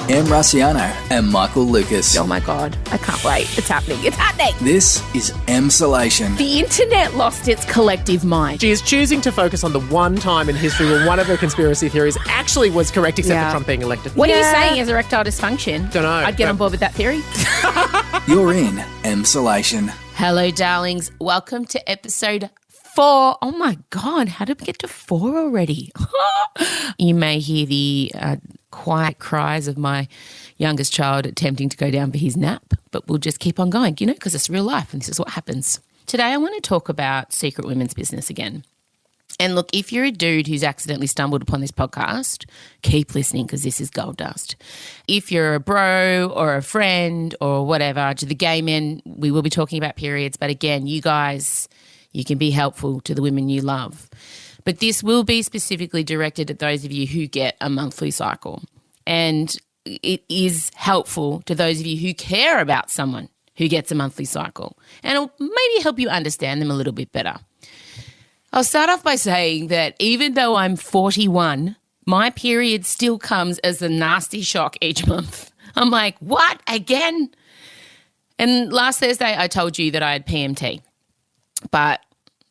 Em Rusciano and Michael Lucas. Oh my God, I can't wait. It's happening. It's happening. This is Emsolation. The internet lost its collective mind. She is choosing to focus on the one time in history where one of her conspiracy theories actually was correct, except for Trump being elected. What are you saying as erectile dysfunction? Don't know. I'd get on board with that theory. You're in Emsolation. Hello, darlings. Welcome to episode 4. Oh my God, how did we get to 4 already? You may hear the quiet cries of my youngest child attempting to go down for his nap, but we'll just keep on going, because it's real life and this is what happens. Today I want to talk about secret women's business again. And look, if you're a dude who's accidentally stumbled upon this podcast, keep listening because this is gold dust. If you're a bro or a friend or whatever, to the gay men, we will be talking about periods. But again, you guys, you can be helpful to the women you love. But this will be specifically directed at those of you who get a monthly cycle. And it is helpful to those of you who care about someone who gets a monthly cycle. And it'll maybe help you understand them a little bit better. I'll start off by saying that even though I'm 41, my period still comes as a nasty shock each month. I'm like, what, again? And last Thursday I told you that I had PMT. But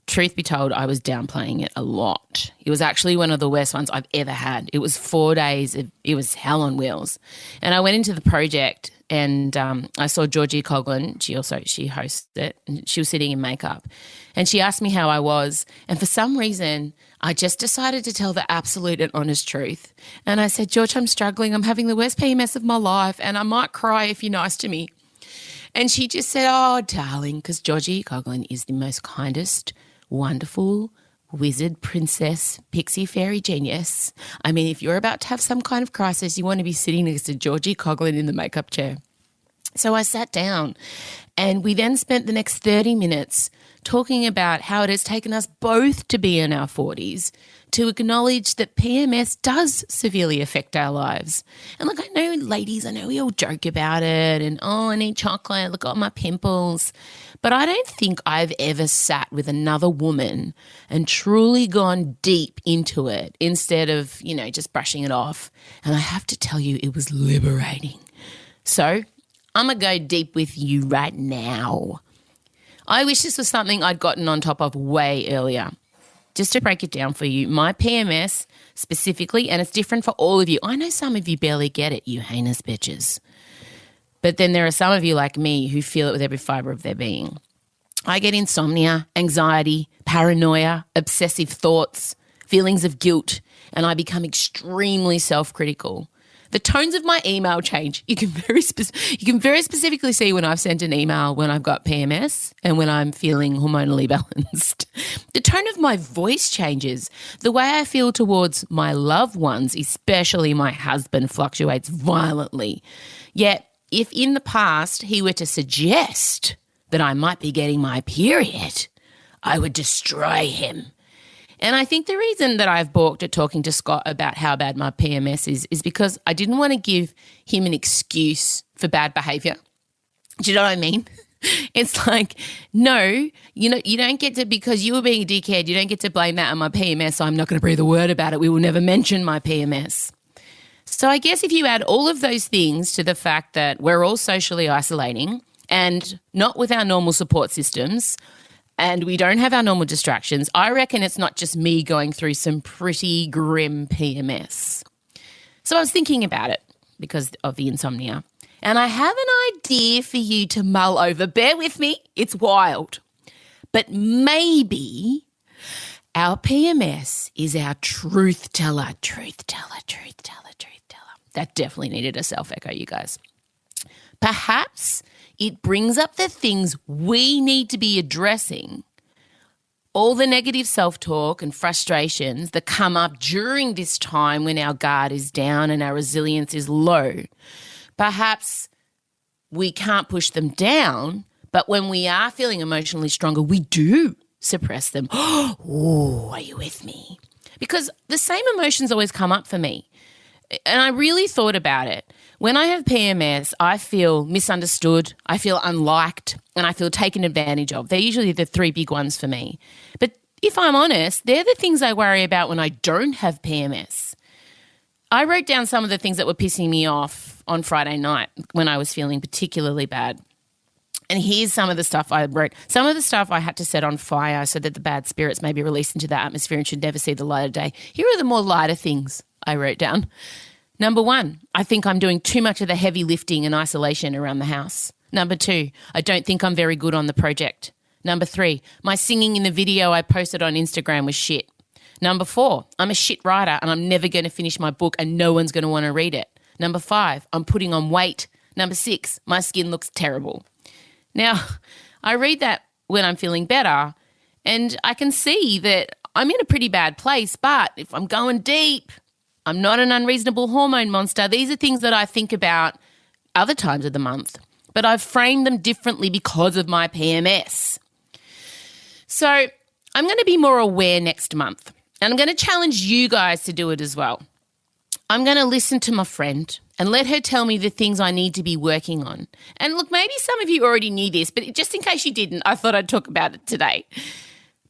truth be told, I was downplaying it a lot. It was actually one of the worst ones I've ever had. It was 4 days. It was hell on wheels. And I went into the project and I saw Georgie Coughlin. She hosts it. And she was sitting in makeup. And she asked me how I was. And for some reason, I just decided to tell the absolute and honest truth. And I said, George, I'm struggling. I'm having the worst PMS of my life and I might cry if you're nice to me. And she just said, oh, darling, because Georgie Coughlin is the most kindest, wonderful wizard, princess, pixie, fairy genius. I mean, if you're about to have some kind of crisis, you want to be sitting next to Georgie Coughlin in the makeup chair. So I sat down and we then spent the next 30 minutes talking about how it has taken us both to be in our 40s to acknowledge that PMS does severely affect our lives. And look, I know ladies, I know we all joke about it and, oh, I need chocolate, look at my pimples. But I don't think I've ever sat with another woman and truly gone deep into it instead of, just brushing it off. And I have to tell you, it was liberating. So I'm going to go deep with you right now. I wish this was something I'd gotten on top of way earlier. Just to break it down for you, my PMS specifically, and it's different for all of you. I know some of you barely get it, you heinous bitches. But then there are some of you like me who feel it with every fibre of their being. I get insomnia, anxiety, paranoia, obsessive thoughts, feelings of guilt, and I become extremely self-critical. The tones of my email change. You can very specifically see when I've sent an email when I've got PMS and when I'm feeling hormonally balanced. The tone of my voice changes. The way I feel towards my loved ones, especially my husband, fluctuates violently. Yet, if in the past he were to suggest that I might be getting my period, I would destroy him. And I think the reason that I've balked at talking to Scott about how bad my PMS is because I didn't want to give him an excuse for bad behaviour. Do you know what I mean? It's like, no, you don't get to, because you were being a dickhead, you don't get to blame that on my PMS, so I'm not going to breathe a word about it. We will never mention my PMS. So I guess if you add all of those things to the fact that we're all socially isolating and not with our normal support systems, and we don't have our normal distractions, I reckon it's not just me going through some pretty grim PMS. So I was thinking about it because of the insomnia. And I have an idea for you to mull over. Bear with me, it's wild. But maybe our PMS is our truth teller. That definitely needed a self-echo, you guys. Perhaps it brings up the things we need to be addressing, all the negative self-talk and frustrations that come up during this time when our guard is down and our resilience is low. Perhaps we can't push them down, but when we are feeling emotionally stronger, we do suppress them. Oh, are you with me? Because the same emotions always come up for me. And I really thought about it. When I have PMS, I feel misunderstood, I feel unliked, and I feel taken advantage of. They're usually the 3 big ones for me. But if I'm honest, they're the things I worry about when I don't have PMS. I wrote down some of the things that were pissing me off on Friday night when I was feeling particularly bad. And here's some of the stuff I wrote. Some of the stuff I had to set on fire so that the bad spirits may be released into the atmosphere and should never see the light of day. Here are the more lighter things I wrote down. Number 1, I think I'm doing too much of the heavy lifting and isolation around the house. Number 2, I don't think I'm very good on the project. Number 3, my singing in the video I posted on Instagram was shit. Number 4, I'm a shit writer and I'm never going to finish my book and no one's going to want to read it. Number 5, I'm putting on weight. Number 6, my skin looks terrible. Now, I read that when I'm feeling better and I can see that I'm in a pretty bad place, but if I'm going deep, I'm not an unreasonable hormone monster. These are things that I think about other times of the month, but I've framed them differently because of my PMS. So I'm going to be more aware next month, and I'm going to challenge you guys to do it as well. I'm going to listen to my friend and let her tell me the things I need to be working on. And look, maybe some of you already knew this, but just in case you didn't, I thought I'd talk about it today.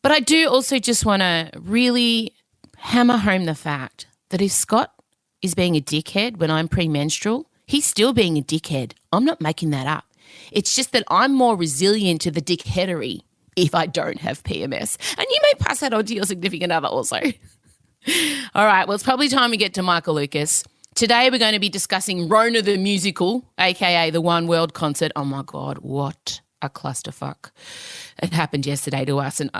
But I do also just want to really hammer home the fact that if Scott is being a dickhead when I'm premenstrual, he's still being a dickhead. I'm not making that up. It's just that I'm more resilient to the dickheadery if I don't have PMS. And you may pass that on to your significant other also. All right, well, it's probably time we get to Michael Lucas. Today we're going to be discussing Rona the Musical, aka the One World concert. Oh, my God, what a clusterfuck. It happened yesterday to us and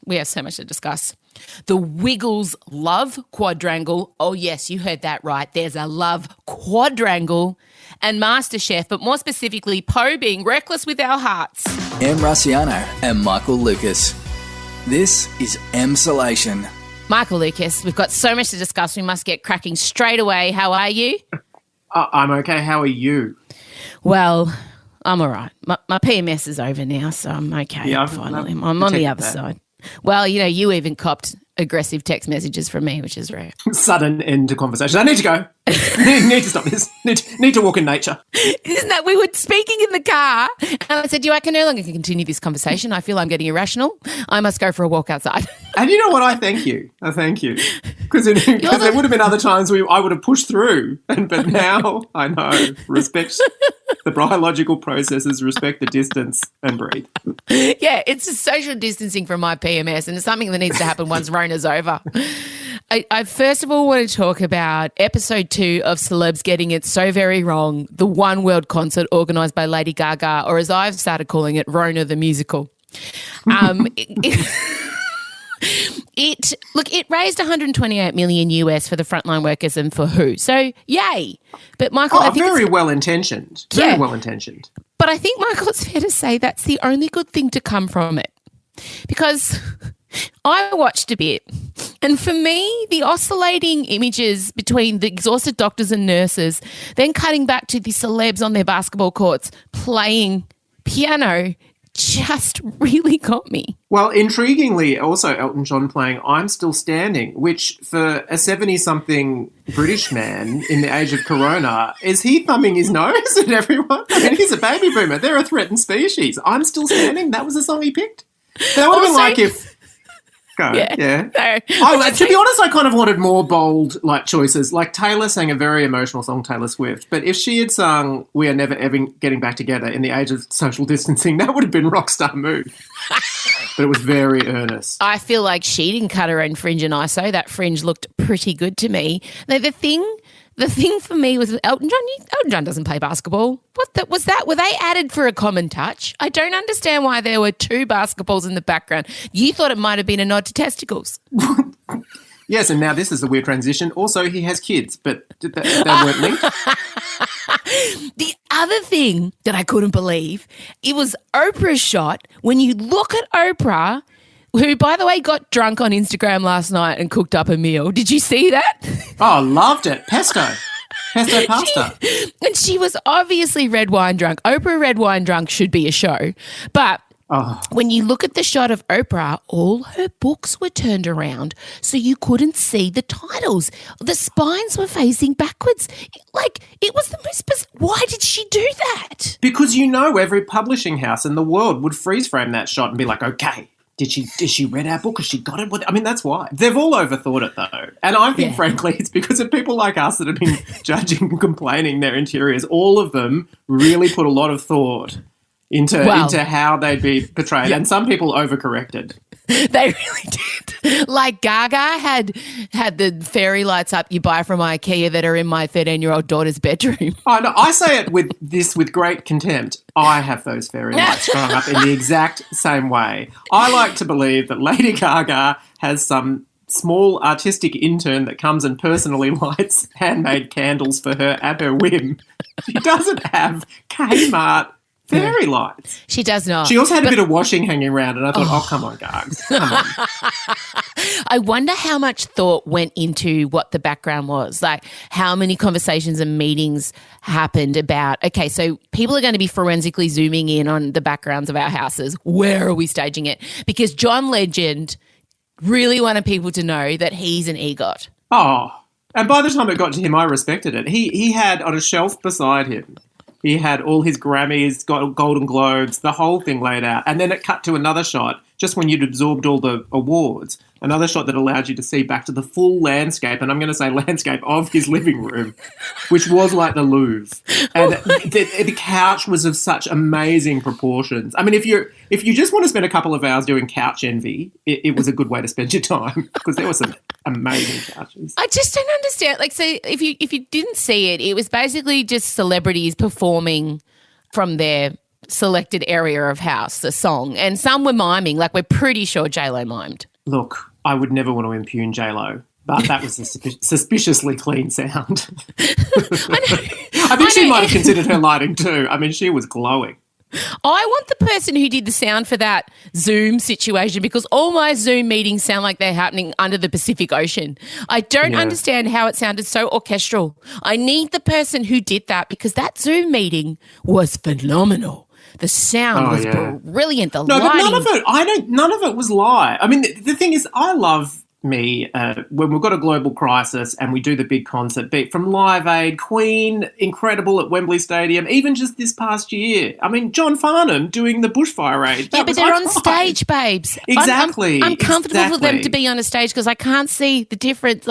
we have so much to discuss. The Wiggles love quadrangle. Oh, yes, you heard that right. There's a love quadrangle. And Masterchef, but more specifically, Poe being reckless with our hearts. M. Rusciano and Michael Lucas. This is Emsolation. Michael Lucas, we've got so much to discuss. We must get cracking straight away. How are you? I'm okay. How are you? Well, I'm all right. My PMS is over now, so I'm okay. Yeah, finally. I'm on the other side. Well, you know, you even copped aggressive text messages from me, which is rare. Sudden end to conversation. I need to go. need to stop this. Need to walk in nature. Isn't that, we were speaking in the car and I said, I can no longer continue this conversation. I feel I'm getting irrational. I must go for a walk outside. And you know what? I thank you. Because there would have been other times I would have pushed through. But now I know. Respect the biological processes, respect the distance and breathe. Yeah, it's a social distancing from my PMS and it's something that needs to happen once Rona's over. I first of all want to talk about episode 2 of Celebs Getting It So Very Wrong, the One World concert organised by Lady Gaga, or as I've started calling it, Rona the Musical. It raised $128 million US for the frontline workers and for WHO. So, yay. But Michael, I think very well intentioned. Very well intentioned. But I think, Michael, it's fair to say that's the only good thing to come from it. Because I watched a bit, and for me, the oscillating images between the exhausted doctors and nurses, then cutting back to the celebs on their basketball courts playing piano, just really got me. Well, intriguingly, also Elton John playing I'm Still Standing, which for a 70-something British man in the age of Corona, is he thumbing his nose at everyone? I mean, he's a baby boomer. They're a threatened species. I'm Still Standing, that was the song he picked? That would have been like if... Go, yeah. No, to be honest, I kind of wanted more bold choices. Like Taylor sang a very emotional song, Taylor Swift. But if she had sung We Are Never Ever Getting Back Together in the age of social distancing, that would have been rock star move. But it was very earnest. I feel like she didn't cut her own fringe and ISO. That fringe looked pretty good to me. The thing for me was Elton John. Elton John doesn't play basketball. Was that? Were they added for a common touch? I don't understand why there were 2 basketballs in the background. You thought it might have been a nod to testicles. Yes, and now this is a weird transition. Also, he has kids, but they weren't linked. The other thing that I couldn't believe, it was Oprah's shot. When you look at Oprah, who, by the way, got drunk on Instagram last night and cooked up a meal. Did you see that? Oh, loved it. Pesto pasta. And she was obviously red wine drunk. Oprah red wine drunk should be a show. But when you look at the shot of Oprah, all her books were turned around so you couldn't see the titles. The spines were facing backwards. It was the most bizarre. Why did she do that? Because every publishing house in the world would freeze frame that shot and be like, okay, Did she read our book? Has she got it? I mean, that's why. They've all overthought it, though. And I think, frankly, it's because of people like us that have been judging and complaining their interiors. All of them really put a lot of thought into how they'd be portrayed. And some people overcorrected. They really did. Like Gaga had the fairy lights up you buy from IKEA that are in my 13-year-old daughter's bedroom. Oh, no, I say it with great contempt. I have those fairy lights strung up in the exact same way. I like to believe that Lady Gaga has some small artistic intern that comes and personally lights handmade candles for her at her whim. She doesn't have Kmart fairy lights. She does not. She also had a bit of washing hanging around, and I thought, oh come on, Gags, come on. I wonder how much thought went into what the background was, like how many conversations and meetings happened about, okay, so people are going to be forensically zooming in on the backgrounds of our houses. Where are we staging it? Because John Legend really wanted people to know that he's an EGOT. Oh, and by the time it got to him, I respected it. He had on a shelf beside him, he had all his Grammys, Golden Globes, the whole thing laid out. And then it cut to another shot, just when you'd absorbed all the awards, another shot that allowed you to see back to the full landscape, and I'm going to say landscape of his living room, which was like the Louvre. And the couch was of such amazing proportions. I mean, if you just want to spend a couple of hours doing couch envy, it was a good way to spend your time because there were some amazing couches. I just don't understand. Like, so if you didn't see it, it was basically just celebrities performing from their selected area of house, the song, and some were miming. Like, we're pretty sure J-Lo mimed. Look, I would never want to impugn J-Lo, but that was a suspiciously clean sound. I think she might have considered her lighting too. I mean, she was glowing. I want the person who did the sound for that Zoom situation because all my Zoom meetings sound like they're happening under the Pacific Ocean. I don't understand how it sounded so orchestral. I need the person who did that because that Zoom meeting was phenomenal. The sound was brilliant. The lighting. But none of it was live. I mean, the thing is, I love when we've got a global crisis and we do the big concert, be it from Live Aid, Queen, incredible at Wembley Stadium, even just this past year. I mean, John Farnham doing the bushfire aid. Yeah, but they're on stage, babes. Exactly. I'm comfortable for them to be on a stage because I can't see the difference.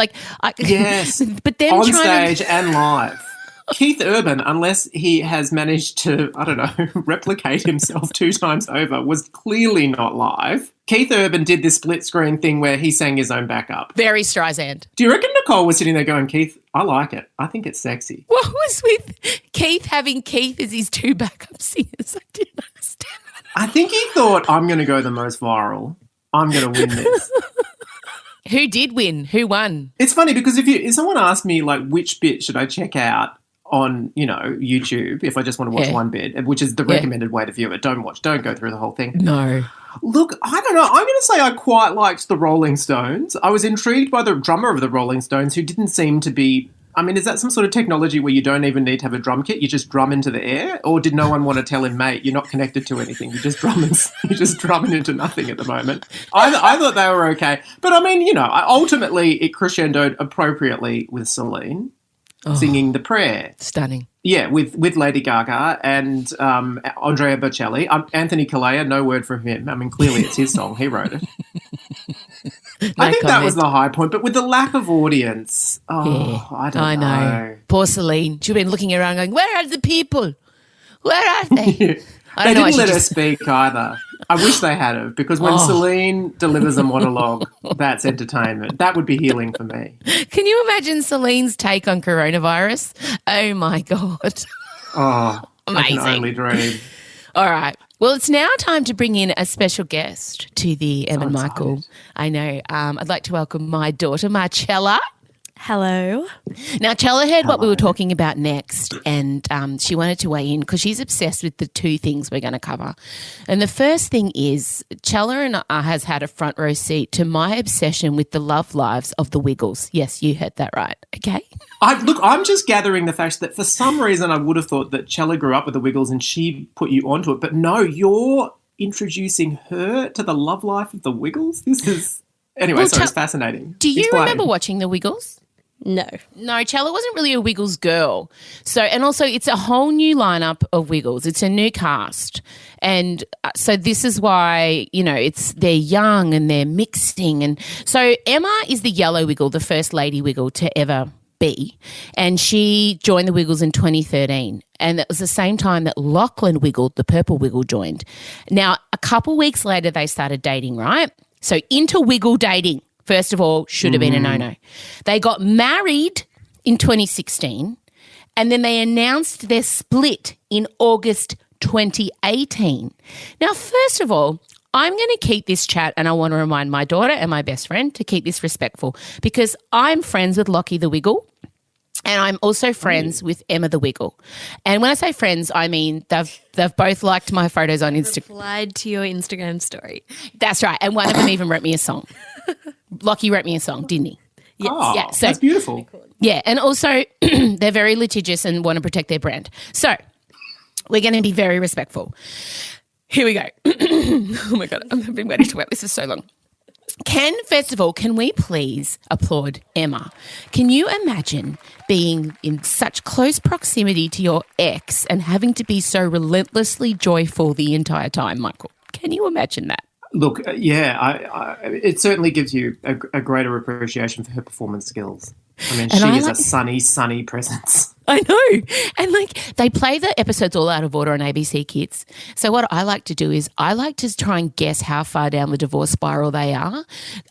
Yes, but them on stage and live. Keith Urban, unless he has managed to, I don't know, replicate himself 2 times over, was clearly not live. Keith Urban did this split screen thing where he sang his own backup. Very Streisand. Do you reckon Nicole was sitting there going, Keith, I like it. I think it's sexy. What was with Keith having Keith as his 2 backup singers? I didn't understand that. I think he thought, I'm going to go the most viral. I'm going to win this. Who did win? Who won? It's funny because if someone asked me, like, which bit should I check out on, YouTube, if I just want to watch one bit, which is the recommended way to view it. Don't go through the whole thing. No. Look, I don't know. I'm going to say I quite liked the Rolling Stones. I was intrigued by the drummer of the Rolling Stones who didn't seem to be, I mean, is that some sort of technology where you don't even need to have a drum kit? You just drum into the air? Or did no one want to tell him, mate, you're not connected to anything. You're just drumming into nothing at the moment. I thought they were okay. But I mean, ultimately it crescendoed appropriately with Celine. Singing The Prayer. Stunning. Yeah, with Lady Gaga and Andrea Bocelli. Anthony Calea, no word from him. I mean, clearly it's his song. He wrote it. I think that was the high point. But with the lack of audience, I don't know. I know. Poor Celine. She's been looking around going, where are the people? Where are they? They didn't let her speak either. I wish they had have, because when Celine delivers a monologue, that's entertainment. That would be healing for me. Can you imagine Celine's take on coronavirus? Oh, my God. Oh, amazing. I can only dream. All right. Well, it's now time to bring in a special guest to the Em and Michael. I know. I'd like to welcome my daughter, Chella. Hello. Now, Chella heard what we were talking about next, and she wanted to weigh in because she's obsessed with the 2 things we're going to cover. And the first thing is Chella has had a front row seat to my obsession with the love lives of the Wiggles. Yes, you heard that right. Okay. I'm just gathering the fact that for some reason I would have thought that Chella grew up with the Wiggles and she put you onto it. But no, you're introducing her to the love life of the Wiggles? This is... Anyway, it's fascinating. Do you remember watching the Wiggles? No, Chella wasn't really a Wiggles girl. So, and also it's a whole new lineup of Wiggles. It's a new cast. And so this is why, they're young and they're mixing. And so Emma is the yellow Wiggle, the first lady Wiggle to ever be. And she joined the Wiggles in 2013. And it was the same time that Lachlan Wiggle, the purple Wiggle, joined. Now, a couple weeks later, they started dating, right? So into Wiggle dating. First of all, should have been a no-no. They got married in 2016 and then they announced their split in August 2018. Now, first of all, I'm going to keep this chat and I want to remind my daughter and my best friend to keep this respectful because I'm friends with Lockie the Wiggle and I'm also friends with Emma the Wiggle. And when I say friends, I mean they've both liked my photos on Instagram. Replied to your Instagram story. That's right. And one of them even wrote me a song. Lockie wrote me a song, didn't he? Yes. Oh, yeah, so, that's beautiful. Yeah, and also they're very litigious and want to protect their brand. So we're going to be very respectful. Here we go. Oh, my God, I've been waiting to work this for so long. First of all, can we please applaud Emma? Can you imagine being in such close proximity to your ex and having to be so relentlessly joyful the entire time, Michael? Can you imagine that? Look, it certainly gives you a greater appreciation for her performance skills. I mean, she is a sunny presence. I know. And, they play the episodes all out of order on ABC Kids. So what I like to do is I like to try and guess how far down the divorce spiral they are.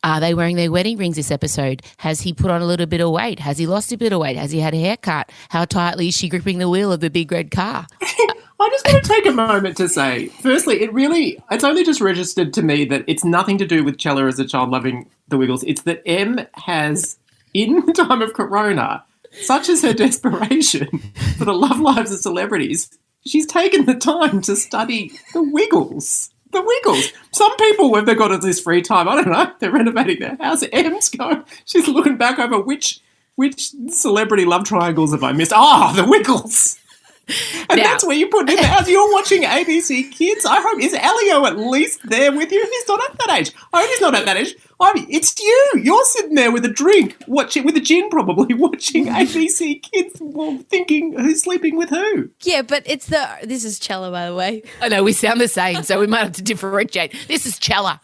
Are they wearing their wedding rings this episode? Has he put on a little bit of weight? Has he lost a bit of weight? Has he had a haircut? How tightly is she gripping the wheel of the big red car? I just want to take a moment to say, firstly, it's only just registered to me that it's nothing to do with Chella as a child loving the Wiggles. It's that Em has, in the time of Corona, such as her desperation for the love lives of celebrities, she's taken the time to study the Wiggles. The Wiggles. Some people, when they've got all this free time, I don't know, they're renovating their house. Em's going, she's looking back over which celebrity love triangles have I missed? The Wiggles. And that's where you put it in the house. You're watching ABC Kids. I hope, is Elio at least there with you? He's not at that age. I hope he's not at that age. It's you. You're sitting there with a drink, watching, with a gin probably, watching ABC Kids, thinking who's sleeping with who. Yeah, but this is Chella, by the way. I know, we sound the same, so we might have to differentiate. This is Chella.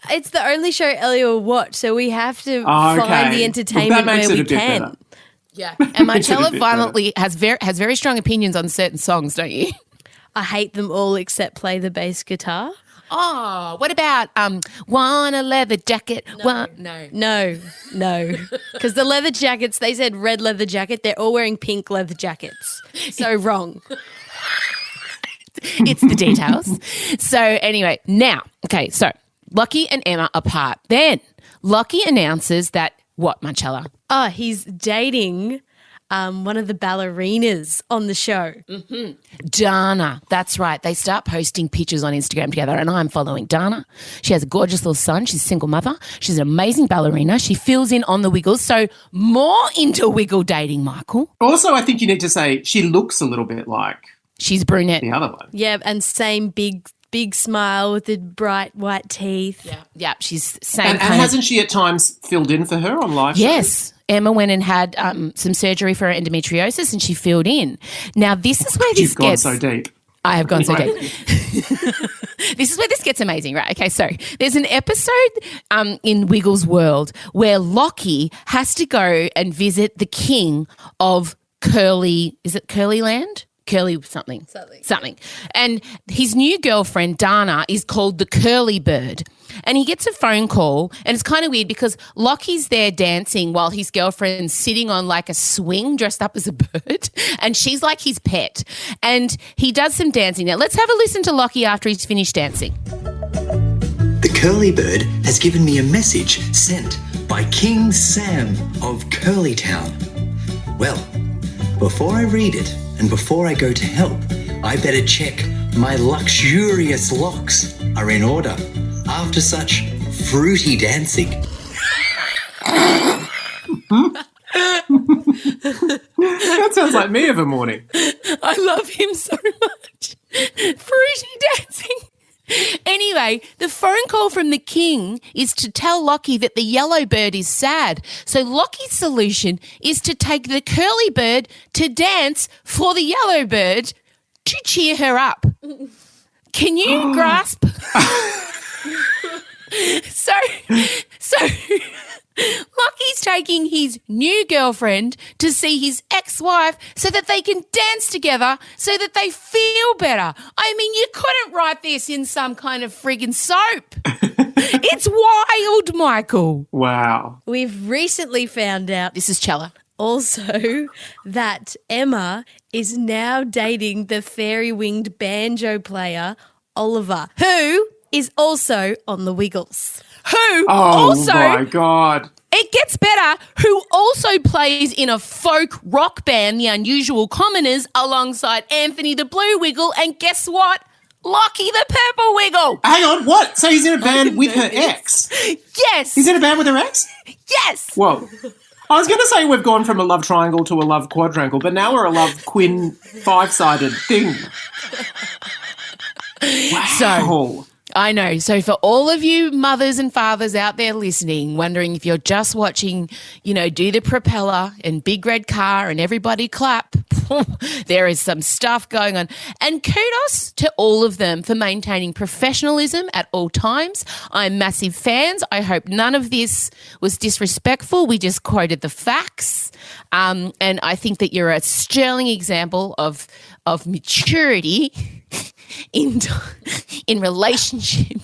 It's the only show Elio will watch, so we have to find the entertainment where we can. Better. Yeah, and Marcella violently has very strong opinions on certain songs, don't you? I hate them all except Play the Bass Guitar. Oh, what about Want a Leather Jacket? No. Because the leather jackets, they said red leather jacket. They're all wearing pink leather jackets. So wrong. It's the details. So anyway, so Lockie and Emma apart. Then Lockie announces that what, Marcella? Oh, he's dating one of the ballerinas on the show. Mm-hmm. Dana, that's right. They start posting pictures on Instagram together and I'm following Dana. She has a gorgeous little son. She's a single mother. She's an amazing ballerina. She fills in on the Wiggles. So more into Wiggle dating, Michael. Also, I think you need to say she looks a little bit like she's brunette. The other one. Yeah, and same big smile with the bright white teeth. Yeah, she's same. And hasn't she at times filled in for her on live shows? Yes. Emma went and had some surgery for her endometriosis and she filled in. Now, this is where You've gone so deep. I have gone so deep. This is where this gets amazing, right? Okay, so there's an episode in Wiggles World where Lockie has to go and visit the king of Curly, is it Curly Land? Curly something. And his new girlfriend, Dana, is called the Curly Bird. And he gets a phone call and it's kind of weird because Lockie's there dancing while his girlfriend's sitting on like a swing dressed up as a bird and she's like his pet. And he does some dancing. Now, let's have a listen to Lockie after he's finished dancing. The Curly Bird has given me a message sent by King Sam of Curlytown. Well, before I read it, and before I go to help, I better check my luxurious locks are in order after such fruity dancing. That sounds like me of a morning. I love him so much. Fruity dancing. Anyway, the phone call from the king is to tell Lockie that the yellow bird is sad. So Lockie's solution is to take the curly bird to dance for the yellow bird to cheer her up. Can you grasp? So Lockie's taking his new girlfriend to see his ex-wife so that they can dance together so that they feel better. I mean, you couldn't write this in some kind of friggin' soap. It's wild, Michael. Wow. We've recently found out This is Chella. also that Emma is now dating the fairy-winged banjo player Oliver, who is also on the Wiggles. Who Oh, also, my God. it gets better, who also plays in a folk rock band, The Unusual Commoners, alongside Anthony the Blue Wiggle, and guess what? Lockie the Purple Wiggle. Hang on, what? So he's in a band with her ex? Yes. He's in a band with her ex? Yes. Whoa. I was going to say we've gone from a love triangle to a love quadrangle, but now we're a love quin five-sided thing. Wow. I know. So for all of you mothers and fathers out there listening, wondering if you're just watching, Do the Propeller and Big Red Car and everybody clap, there is some stuff going on. And kudos to all of them for maintaining professionalism at all times. I'm massive fans. I hope none of this was disrespectful. We just quoted the facts. And I think that you're a sterling example of maturity in relationship.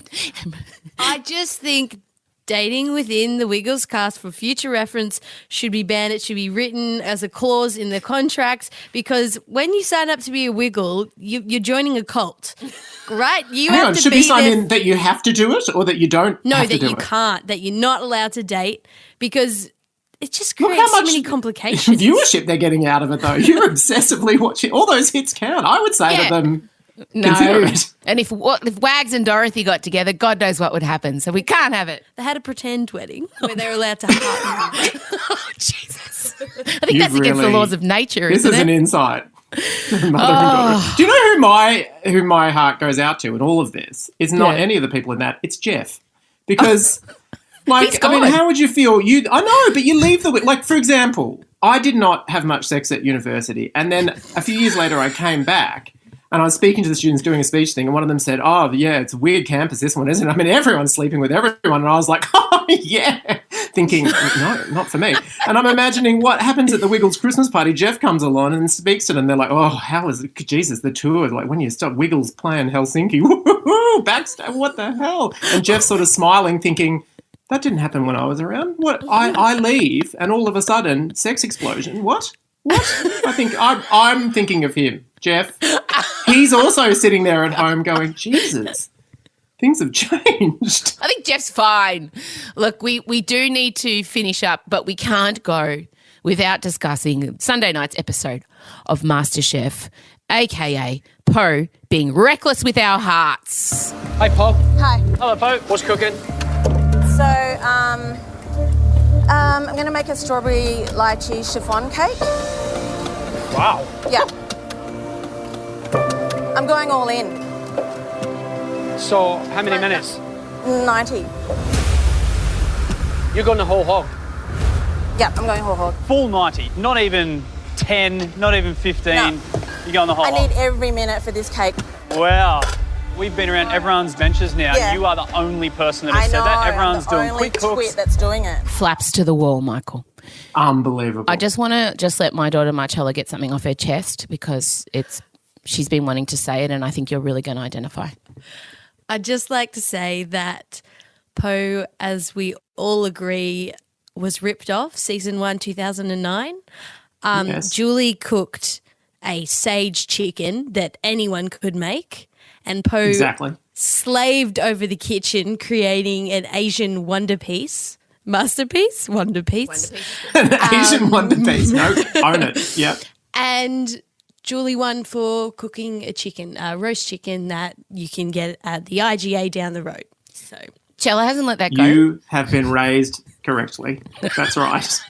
I just think dating within the Wiggles cast for future reference should be banned. It should be written as a clause in the contracts, because when you sign up to be a Wiggle, you're joining a cult, right? You Hang have on, to should be we sign there. in that you have to do it or that you don't No, have to that do you it? can't, that you're not allowed to date, because it just Look creates how so much many complications. viewership they're getting out of it, though. You're obsessively watching. All those hits count. I would say Yeah. to them, No. consider it. And if Wags and Dorothy got together, God knows what would happen. So we can't have it. They had a pretend wedding where they were allowed to hug. Oh, Jesus. I think You've that's against the really- laws of nature, This isn't is it? an insight. Mother and daughter. Do you know who my heart goes out to in all of this? It's not Yeah. any of the people in that. It's Jeff. Because, like, He's I mean, gone. how would you feel? I know, but you leave like, for example, I did not have much sex at university. And then a few years later, I came back and I was speaking to the students doing a speech thing. And one of them said, oh, yeah, it's a weird campus, this one, isn't it? I mean, everyone's sleeping with everyone. And I was like, oh, yeah. Thinking, no, not for me. And I'm imagining what happens at the Wiggles Christmas party. Jeff comes along and speaks to them. They're like, oh, how is it? Jesus, the tour. Like, when you stop Wiggles playing Helsinki, woo-hoo, backstage, what the hell? And Jeff's sort of smiling, thinking, that didn't happen when I was around. What? I leave and all of a sudden, sex explosion. What? I think I'm thinking of him, Jeff. He's also sitting there at home going, Jesus, things have changed. I think Jeff's fine. Look, we do need to finish up, but we can't go without discussing Sunday night's episode of MasterChef, a.k.a. Poe being reckless with our hearts. Hey, Pop. Hi. Hello, Poe. What's cooking? So, I'm going to make a strawberry lychee chiffon cake. Wow. Yeah. I'm going all in. So, how many minutes? 90. You're going the whole hog. Yeah, I'm going whole hog. Full 90. Not even 10, not even 15. No. You're going the whole I hog. need every minute for this cake. Wow. We've been around everyone's benches now. Yeah. You are the only person that has I said know. that. Everyone's I'm the doing only quick cooks. twit that's doing it. Flaps to the wall, Michael. Unbelievable. I just want to let my daughter Marcella get something off her chest because she's been wanting to say it, and I think you're really going to identify. I'd just like to say that Poe, as we all agree, was ripped off season 1, 2009. Yes. Julie cooked a sage chicken that anyone could make, and Poe Exactly. slaved over the kitchen creating an Asian wonder piece. Masterpiece? Wonder piece. An Asian wonder piece. No, own it. Yep. And Julie won for cooking a chicken, a roast chicken that you can get at the IGA down the road. So Chella hasn't let that go. You have been raised correctly. That's right.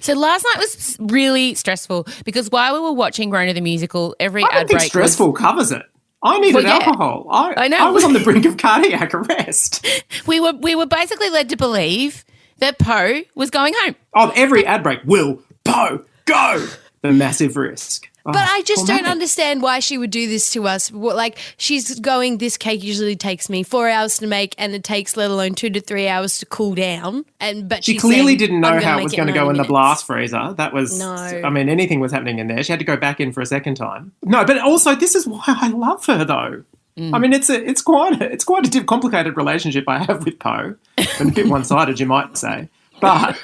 So last night was really stressful because while we were watching Rona the Musical, every I don't ad think break stressful covers it. I needed Forget. alcohol. I know. I was on the brink of cardiac arrest. We were basically led to believe that Poe was going home. Oh, every ad break, will Poe go? The massive risk. Oh, But I just poor don't man. understand why she would do this to us. Like, she's going, this cake usually takes me 4 hours to make, and it takes let alone 2 to 3 hours to cool down. But She she's clearly saying, didn't know "I'm gonna how it make was going to go 90 in the minutes." blast freezer. That was, No. I mean, anything was happening in there. She had to go back in for a second time. No, but also this is why I love her, though. I mean, it's quite a complicated relationship I have with Poe, and a bit one-sided, you might say. But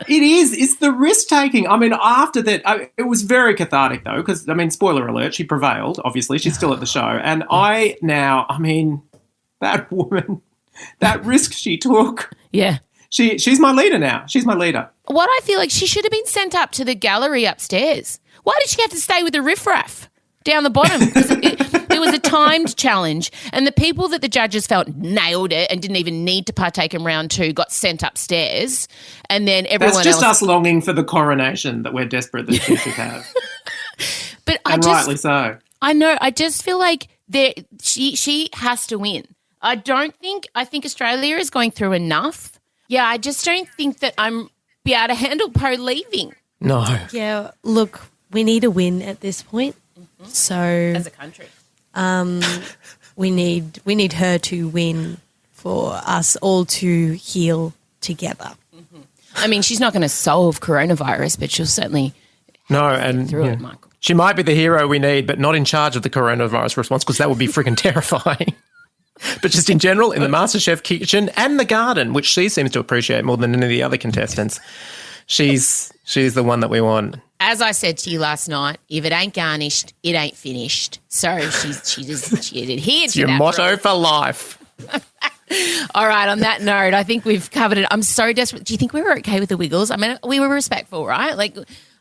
it's the risk taking. I mean, after that, it was very cathartic though, because I mean, spoiler alert, she prevailed. Obviously, she's still at the show, and that woman, that risk she took. Yeah. She's my leader now. She's my leader. What I feel like she should have been sent up to the gallery upstairs. Why did she have to stay with the riffraff down the bottom? Because it was a timed challenge, and the people that the judges felt nailed it and didn't even need to partake in round 2 got sent upstairs, and then everyone That's just else. us longing for the coronation that we're desperate that she should have, But and rightly so. I know. I just feel like she has to win. I think Australia is going through enough. Yeah, I just don't think that I'm be able to handle Poe leaving No. Yeah, look, we need a win at this point. So as a country. we need her to win for us all to heal together. I mean, she's not going to solve coronavirus, but she'll certainly No, and through yeah. it, Michael. She might be the hero we need, but not in charge of the coronavirus response, because that would be freaking terrifying. But just in general, in the MasterChef kitchen and the garden, which she seems to appreciate more than any of the other contestants, she's the one that we want. As I said to you last night, if it ain't garnished, it ain't finished. So she adhered to Your that motto rule. for life. All right, on that note, I think we've covered it. I'm so desperate. Do you think we were okay with the Wiggles? I mean, we were respectful, right? Like,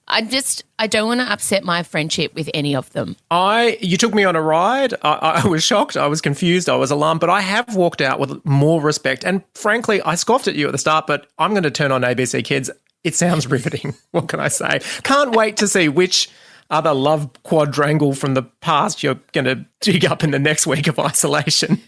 I don't want to upset my friendship with any of them. You took me on a ride. I was shocked. I was confused. I was alarmed. But I have walked out with more respect. And frankly, I scoffed at you at the start, but I'm going to turn on ABC Kids. It sounds riveting. What can I say? Can't wait to see which other love quadrangle from the past you're going to dig up in the next week of isolation.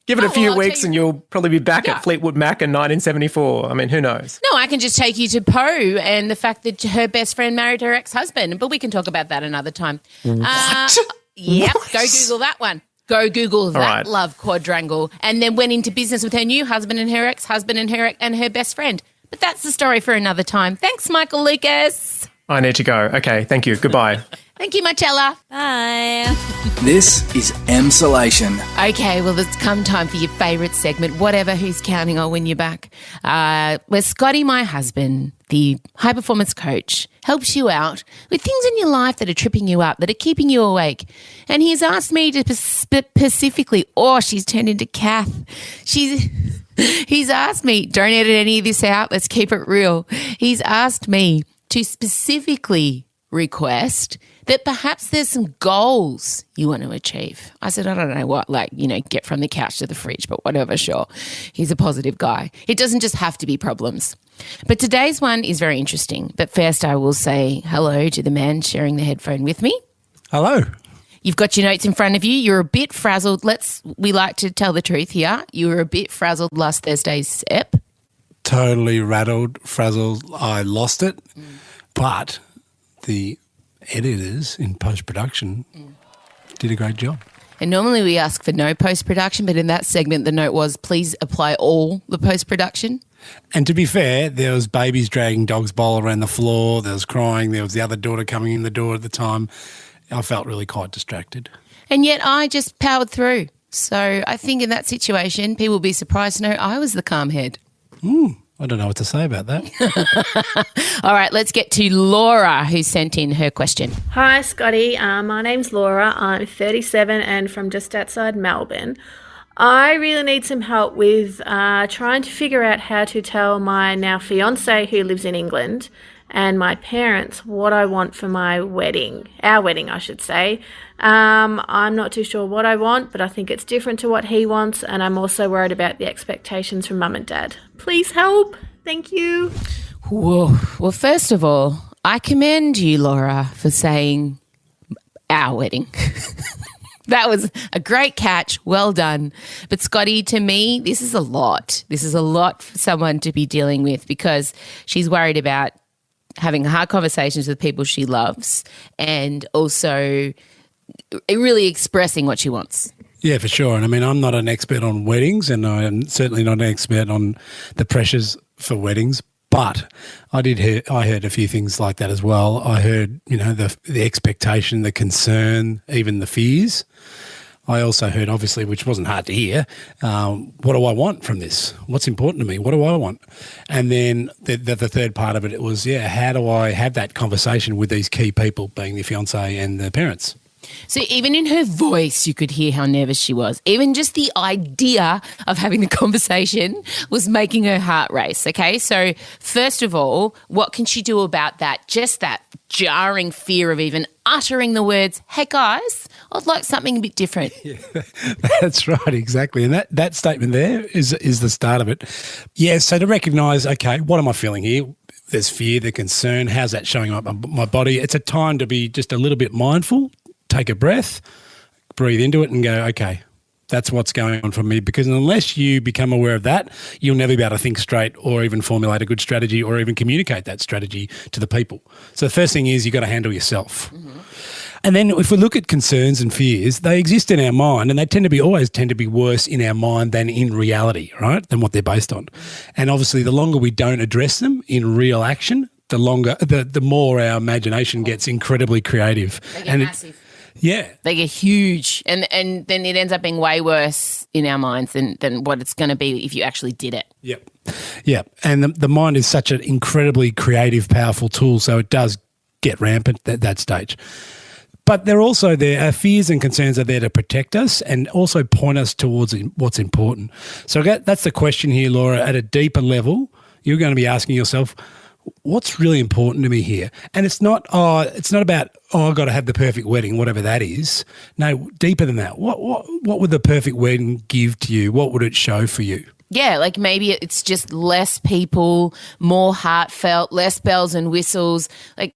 Give it a few I'll weeks tell you- and you'll probably be back Yeah. at Fleetwood Mac in 1974. I mean, who knows? No, I can just take you to Poe and the fact that her best friend married her ex-husband, but we can talk about that another time. What? Yep, What? go Google that one. Go Google that right. love quadrangle, and then went into business with her new husband and her ex-husband and her best friend. But that's the story for another time. Thanks, Michael Lucas. I need to go. Okay, thank you. Goodbye. Thank you, Marcella. Bye. This is Emsolation. Okay, well, it's come time for your favourite segment, whatever, who's counting, I'll win you back. Where Scotty, my husband, the high-performance coach, helps you out with things in your life that are tripping you up, that are keeping you awake. And he's asked me to specifically, she's turned into Kath. He's asked me, don't edit any of this out, let's keep it real. He's asked me to specifically request that perhaps there's some goals you want to achieve. I said, I don't know what, get from the couch to the fridge, but whatever, sure. He's a positive guy. It doesn't just have to be problems. But today's one is very interesting. But first I will say hello to the man sharing the headphone with me. Hello. You've got your notes in front of you. You're a bit frazzled. We like to tell the truth here. You were a bit frazzled last Thursday's ep. Totally rattled, frazzled. I lost it. But the editors in post-production did a great job. And normally we ask for no post-production, but in that segment the note was, please apply all the post-production. And to be fair, there was babies dragging dog's bowl around the floor. There was crying. There was the other daughter coming in the door at the time. I felt really quite distracted. And yet I just powered through. So I think in that situation, people will be surprised to know I was the calm head. I don't know what to say about that. All right, let's get to Laura, who sent in her question. Hi, Scotty. My name's Laura. I'm 37 and from just outside Melbourne. I really need some help with trying to figure out how to tell my now fiancé, who lives in England, and my parents what I want for my wedding. Our wedding, I should say. I'm not too sure what I want, but I think it's different to what he wants, and I'm also worried about the expectations from mum and dad. Please help. Thank you. Whoa. Well, first of all, I commend you, Laura, for saying our wedding. That was a great catch. Well done. But Scotty, to me, this is a lot. This is a lot for someone to be dealing with because she's worried about having hard conversations with people she loves and also really expressing what she wants. Yeah, for sure. And I mean, I'm not an expert on weddings and I'm certainly not an expert on the pressures for weddings, but I heard a few things like that as well. I heard, the expectation, the concern, even the fears. I also heard, obviously, which wasn't hard to hear, what do I want from this? What's important to me? What do I want? And then the third part of it was, how do I have that conversation with these key people, being the fiancé and the parents? So even in her voice, you could hear how nervous she was. Even just the idea of having the conversation was making her heart race, okay? So first of all, what can she do about that? Just that jarring fear of even uttering the words, hey, guys, I'd like something a bit different. Yeah, that's right, exactly. And that statement there is the start of it. Yeah, so to recognise, okay, what am I feeling here? There's fear, the concern. How's that showing up on my body? It's a time to be just a little bit mindful. Take a breath, breathe into it and go, okay, that's what's going on for me. Because unless you become aware of that, you'll never be able to think straight or even formulate a good strategy or even communicate that strategy to the people. So the first thing is you've got to handle yourself. Mm-hmm. And then if we look at concerns and fears, they exist in our mind and they always tend to be worse in our mind than in reality, right, than what they're based on. And obviously the longer we don't address them in real action, the more our imagination gets incredibly creative. They get massive. Yeah. They get huge and then it ends up being way worse in our minds than what it's going to be if you actually did it. Yep. Yeah. And the mind is such an incredibly creative, powerful tool, so it does get rampant at that stage. But they're also there, our fears and concerns are there to protect us and also point us towards what's important. So that's the question here, Laura. At a deeper level, you're going to be asking yourself, what's really important to me here? And it's not about, I've got to have the perfect wedding, whatever that is. No, deeper than that. What would the perfect wedding give to you? What would it show for you? Yeah, like maybe it's just less people, more heartfelt, less bells and whistles. Like,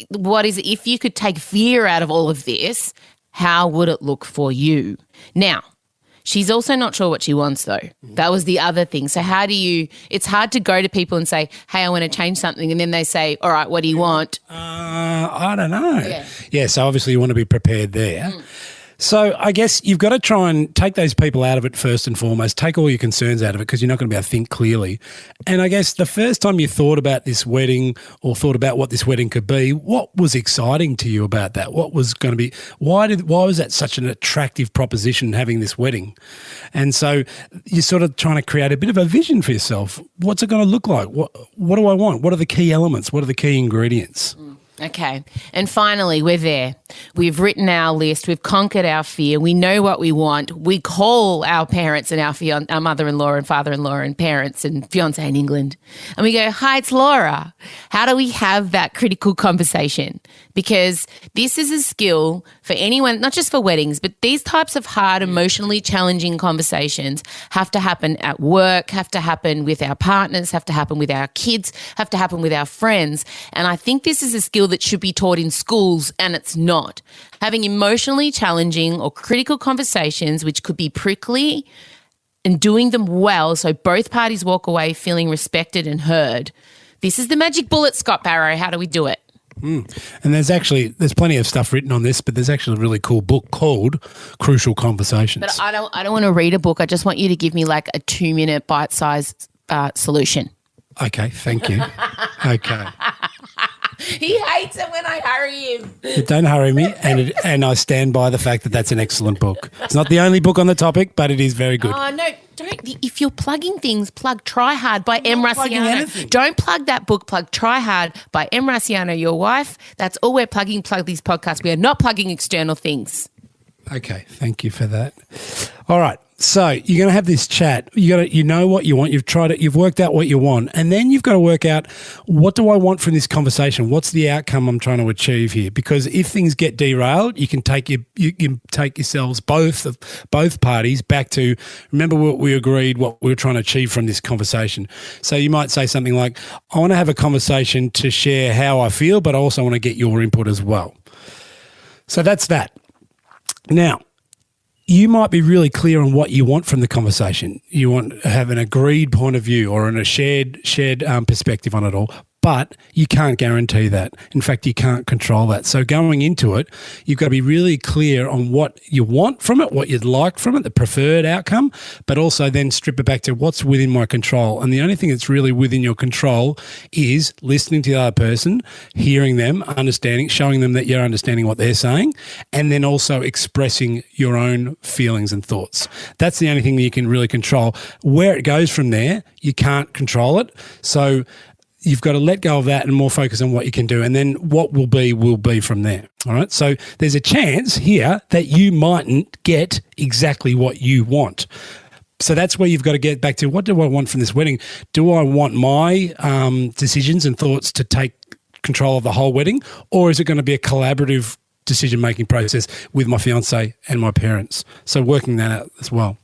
what is it? If you could take fear out of all of this, how would it look for you? Now, she's also not sure what she wants though. That was the other thing. So it's hard to go to people and say, hey, I want to change something. And then they say, all right, what do you want? I don't know. Yeah, so obviously you want to be prepared there. So I guess you've got to try and take those people out of it first and foremost. Take all your concerns out of it because you're not going to be able to think clearly. And I guess the first time you thought about this wedding or thought about what this wedding could be, what was exciting to you about that? What was going to be – why was that such an attractive proposition, having this wedding? And so you're sort of trying to create a bit of a vision for yourself. What's it going to look like? What do I want? What are the key elements? What are the key ingredients? Okay. And finally, we're there. We've written our list. We've conquered our fear. We know what we want. We call our parents and our mother-in-law and father-in-law and parents and fiancé in England. And we go, hi, it's Laura. How do we have that critical conversation? Because this is a skill for anyone, not just for weddings, but these types of hard, emotionally challenging conversations have to happen at work, have to happen with our partners, have to happen with our kids, have to happen with our friends. And I think this is a skill that should be taught in schools, and it's not. Having emotionally challenging or critical conversations, which could be prickly, and doing them well so both parties walk away feeling respected and heard. This is the magic bullet, Scott Barrow. How do we do it? And there's plenty of stuff written on this, but there's actually a really cool book called Crucial Conversations. But I don't want to read a book. I just want you to give me like a 2-minute bite-sized solution. Okay, thank you. Okay. He hates it when I hurry him. Don't hurry me, and I stand by the fact that that's an excellent book. It's not the only book on the topic, but it is very good. Oh, no, don't. If you're plugging things, plug Try Hard by M. Raciano. Don't plug that book, plug Try Hard by M. Raciano, your wife. That's all we're plugging, plug these podcasts. We are not plugging external things. Okay, thank you for that. All right. So you're going to have this chat. You know what you want. You've tried it. You've worked out what you want, and then you've got to work out, what do I want from this conversation? What's the outcome I'm trying to achieve here? Because if things get derailed, you can take yourselves, both parties, back to, remember what we agreed, what we were trying to achieve from this conversation. So you might say something like, I want to have a conversation to share how I feel, but I also want to get your input as well. So that's that. Now, you might be really clear on what you want from the conversation. You want to have an agreed point of view or a shared perspective on it all. But you can't guarantee that. In fact, you can't control that. So going into it, you've got to be really clear on what you want from it, what you'd like from it, the preferred outcome, but also then strip it back to what's within my control. And the only thing that's really within your control is listening to the other person, hearing them, understanding, showing them that you're understanding what they're saying, and then also expressing your own feelings and thoughts. That's the only thing that you can really control. Where it goes from there, you can't control it. So you've got to let go of that and more focus on what you can do. And then what will be from there. All right. So there's a chance here that you mightn't get exactly what you want. So that's where you've got to get back to, what do I want from this wedding? Do I want my decisions and thoughts to take control of the whole wedding? Or is it going to be a collaborative decision-making process with my fiance and my parents? So working that out as well.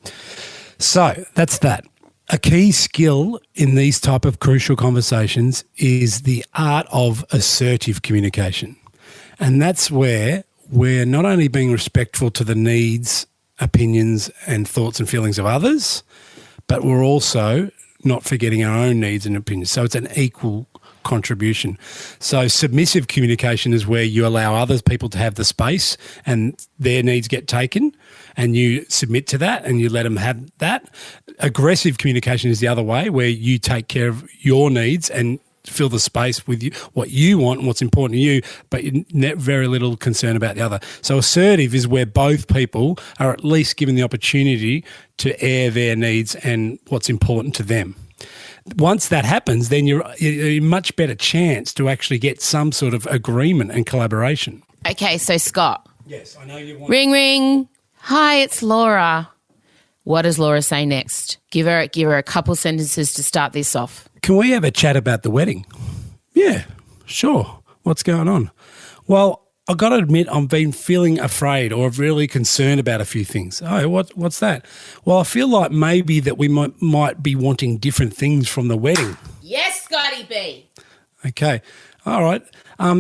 So that's that. A key skill in these type of crucial conversations is the art of assertive communication. And that's where we're not only being respectful to the needs, opinions and thoughts and feelings of others, but we're also not forgetting our own needs and opinions. So it's an equal contribution. So submissive communication is where you allow other people to have the space and their needs get taken and you submit to that and you let them have that. Aggressive communication is the other way, where you take care of your needs and fill the space with you, what you want and what's important to you, but very little concern about the other. So assertive is where both people are at least given the opportunity to air their needs and what's important to them. Once that happens, then you're a much better chance to actually get some sort of agreement and collaboration. Okay, so Scott. Yes, I know you want... Ring, ring. Hi, it's Laura. What does Laura say next? Give her a couple sentences to start this off. Can we have a chat about the wedding? Yeah, sure. What's going on? Well, I've got to admit I've been feeling afraid or really concerned about a few things. Oh, what's that? Well, I feel like maybe that we might be wanting different things from the wedding. Yes, Scotty B. Okay. All right.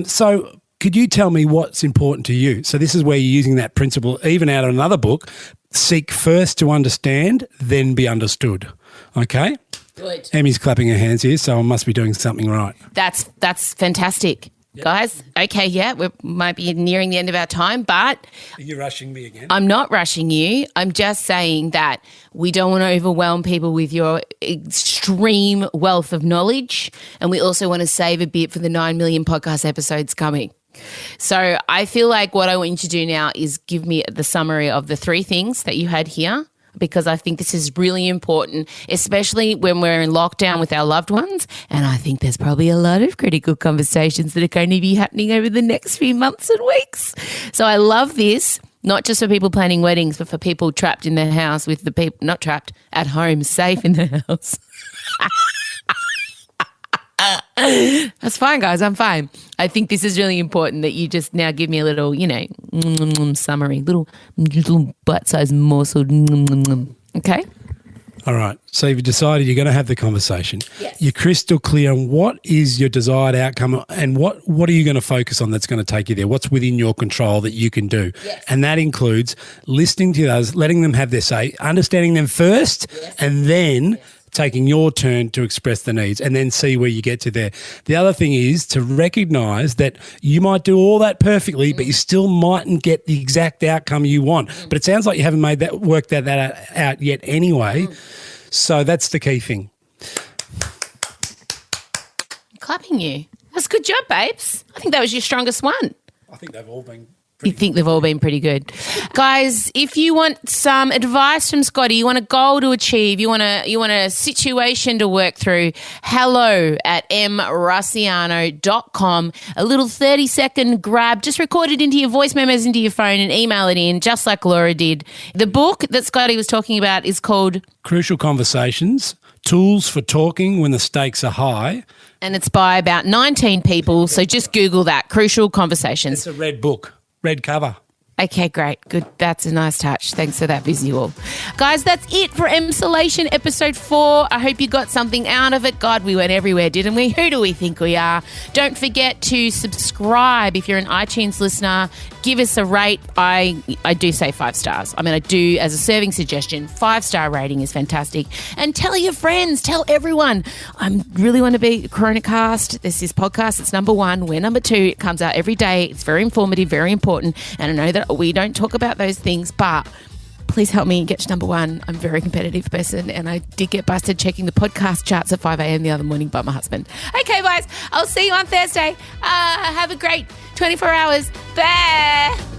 So could you tell me what's important to you? So this is where you're using that principle, even out of another book, seek first to understand, then be understood. Okay? Good. Emmy's clapping her hands here, so I must be doing something right. That's fantastic. Yep. Guys, okay, yeah, we might be nearing the end of our time, but... Are you rushing me again? I'm not rushing you. I'm just saying that we don't want to overwhelm people with your extreme wealth of knowledge, and we also want to save a bit for the 9 million podcast episodes coming. So I feel like what I want you to do now is give me the summary of the 3 things that you had here, because I think this is really important, especially when we're in lockdown with our loved ones. And I think there's probably a lot of critical conversations that are going to be happening over the next few months and weeks. So I love this, not just for people planning weddings, but for people trapped in their house with the people, not trapped, at home, safe in their house. That's fine, guys. I'm fine. I think this is really important that you just now give me a little, summary, little bite-sized morsel. Okay? All right. So you've decided you're going to have the conversation. Yes. You're crystal clear on what is your desired outcome and what are you going to focus on that's going to take you there? What's within your control that you can do? Yes. And that includes listening to others, letting them have their say, understanding them first, and then taking your turn to express the needs and then see where you get to there. The other thing is to recognise that you might do all that perfectly, but you still mightn't get the exact outcome you want. But it sounds like you haven't worked that out yet anyway. So that's the key thing. I'm clapping you. That's a good job, babes. I think that was your strongest one. I think they've all been... You think they've all been pretty good. Guys, if you want some advice from Scotty, you want a goal to achieve, you want a situation to work through, hello@mrussiano.com. A little 30-second grab, just record it into your voice memos into your phone and email it in, just like Laura did. The book that Scotty was talking about is called Crucial Conversations, Tools for Talking When the Stakes Are High. And it's by about 19 people, so just Google that, Crucial Conversations. It's a red book. Red cover. Okay, great. Good. That's a nice touch. Thanks for that visual. Guys, that's it for Emsolation episode 4. I hope you got something out of it. God, we went everywhere, didn't we? Who do we think we are? Don't forget to subscribe if you're an iTunes listener. Give us a rate. I do say 5 stars. I mean, I do, as a serving suggestion, 5-star rating is fantastic. And tell your friends, tell everyone. I really want to be CoronaCast. This is podcast. It's number 1. We're number 2. It comes out every day. It's very informative, very important. And I know that we don't talk about those things, but please help me get to number 1. I'm a very competitive person, and I did get busted checking the podcast charts at 5 a.m. the other morning by my husband. Okay, guys, I'll see you on Thursday. Have a great 24 hours. Bye.